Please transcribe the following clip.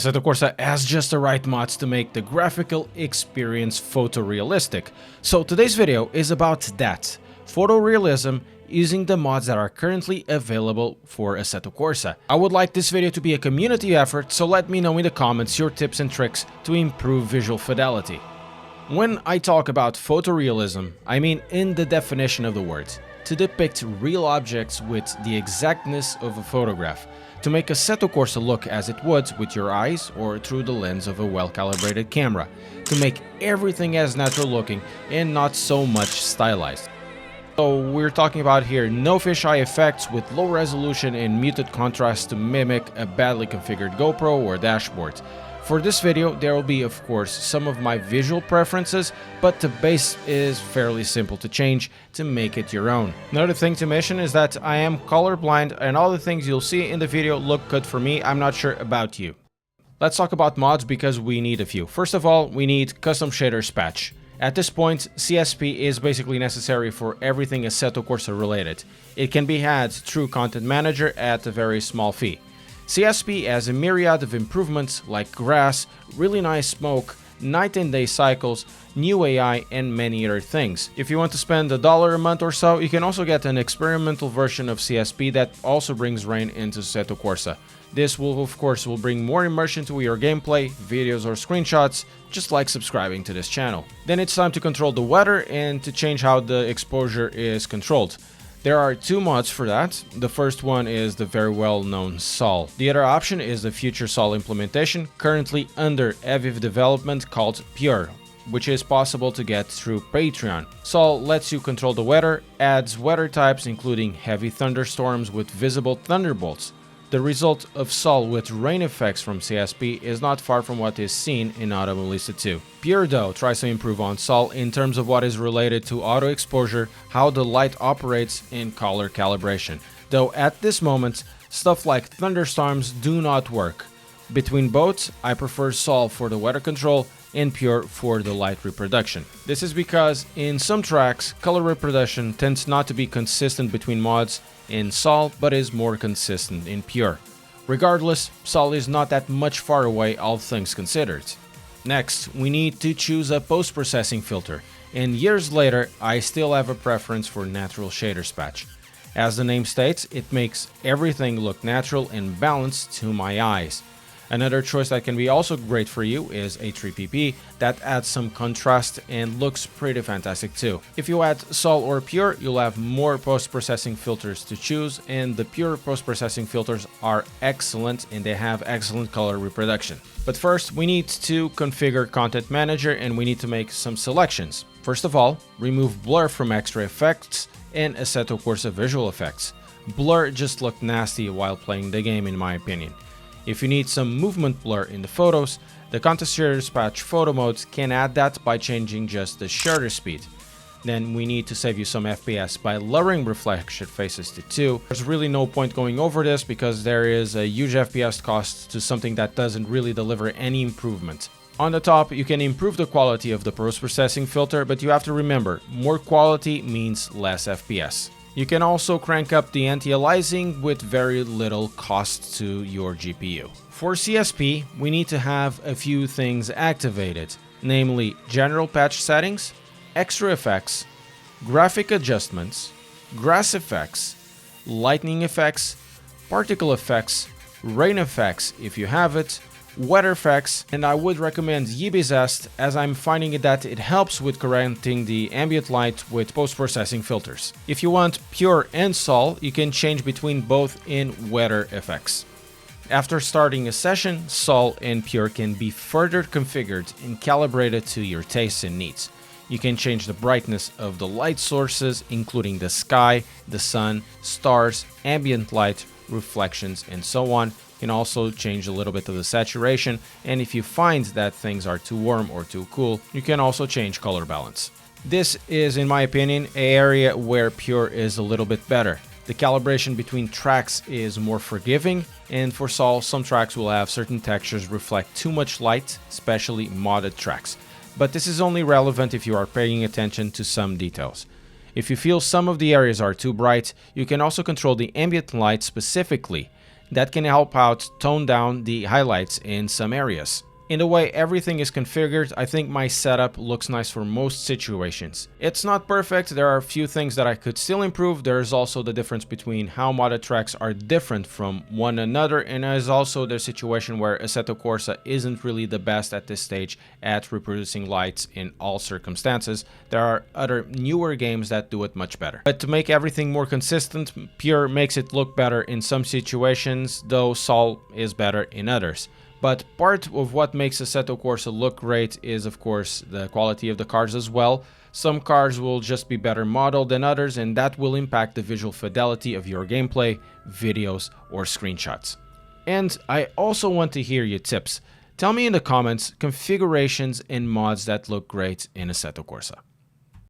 Assetto Corsa has just the right mods to make the graphical experience photorealistic. So today's video is about that, photorealism using the mods that are currently available for Assetto Corsa. I would like this video to be a community effort, so let me know in the comments your tips and tricks to improve visual fidelity. When I talk about photorealism, I mean in the definition of the word, to depict real objects with the exactness of a photograph, to make Assetto Corsa look as it would with your eyes or through the lens of a well-calibrated camera, to make everything as natural looking and not so much stylized. So we're talking about here no fisheye effects with low resolution and muted contrast to mimic a badly configured GoPro or dashboard. For this video there will be of course some of my visual preferences, but the base is fairly simple to change to make it your own. Another thing to mention is that I am colorblind and all the things you'll see in the video look good for me. I'm not sure about you. Let's talk about mods because we need a few. First of all, we need custom shaders patch. At this point, CSP is basically necessary for everything Assetto Corsa related. It can be had through Content Manager at a very small fee. CSP has a myriad of improvements like grass, really nice smoke, night and day cycles, new AI and many other things. If you want to spend $1 a month or so, you can also get an experimental version of CSP that also brings rain into Assetto Corsa. This will of course bring more immersion to your gameplay, videos or screenshots, just like subscribing to this channel. Then it's time to control the weather and to change how the exposure is controlled. There are two mods for that. The first one is the very well-known Sol. The other option is the future Sol implementation, currently under heavy development, called Pure, which is possible to get through Patreon. Sol lets you control the weather, adds weather types including heavy thunderstorms with visible thunderbolts. The result of Sol with rain effects from CSP is not far from what is seen in Automobilista 2. Pure though tries to improve on Sol in terms of what is related to auto exposure, how the light operates, and color calibration. Though at this moment, stuff like thunderstorms do not work. Between both, I prefer Sol for the weather control and Pure for the light reproduction. This is because in some tracks, color reproduction tends not to be consistent between mods in Sol, but is more consistent in Pure. Regardless, Sol is not that much far away, all things considered. Next, we need to choose a post-processing filter, and years later, I still have a preference for natural shaders patch. As the name states, it makes everything look natural and balanced to my eyes. Another choice that can be also great for you is A3PP that adds some contrast and looks pretty fantastic too. If you add Sol or Pure, you'll have more post-processing filters to choose, and the Pure post-processing filters are excellent and they have excellent color reproduction. But first, we need to configure Content Manager and we need to make some selections. First of all, remove blur from extra effects and Assetto Corsa visual effects. Blur just looked nasty while playing the game in my opinion. If you need some movement blur in the photos, the Contest Shaders Patch photo modes can add that by changing just the shutter speed. Then we need to save you some FPS by lowering reflection faces to 2. There's really no point going over this because there is a huge FPS cost to something that doesn't really deliver any improvement. On the top, you can improve the quality of the post-processing filter, but you have to remember, more quality means less FPS. You can also crank up the anti-aliasing with very little cost to your GPU. For CSP, we need to have a few things activated, namely general patch settings, extra effects, graphic adjustments, grass effects, lightning effects, particle effects, rain effects if you have it, weather effects, and I would recommend Zest as I'm finding that it helps with correcting the ambient light with post-processing filters. If you want Pure and Sol, you can change between both in weather effects. After starting a session, Sol and Pure can be further configured and calibrated to your tastes and needs. You can change the brightness of the light sources, including the sky, the sun, stars, ambient light, reflections, and so on. You can also change a little bit of the saturation, and if you find that things are too warm or too cool, you can also change color balance. This is, in my opinion, an area where Pure is a little bit better. The calibration between tracks is more forgiving, and for Sol, some tracks will have certain textures reflect too much light, especially modded tracks. But this is only relevant if you are paying attention to some details. If you feel some of the areas are too bright, you can also control the ambient light specifically. that can help out tone down the highlights in some areas. In the way everything is configured, I think my setup looks nice for most situations. It's not perfect, there are a few things that I could still improve. There is also the difference between how modded tracks are different from one another, and there is also the situation where Assetto Corsa isn't really the best at this stage at reproducing lights in all circumstances. There are other newer games that do it much better. But to make everything more consistent, Pure makes it look better in some situations, though Sol is better in others. But part of what makes Assetto Corsa look great is, of course, the quality of the cars as well. Some cars will just be better modeled than others, and that will impact the visual fidelity of your gameplay, videos, or screenshots. And I also want to hear your tips. Tell me in the comments configurations and mods that look great in Assetto Corsa.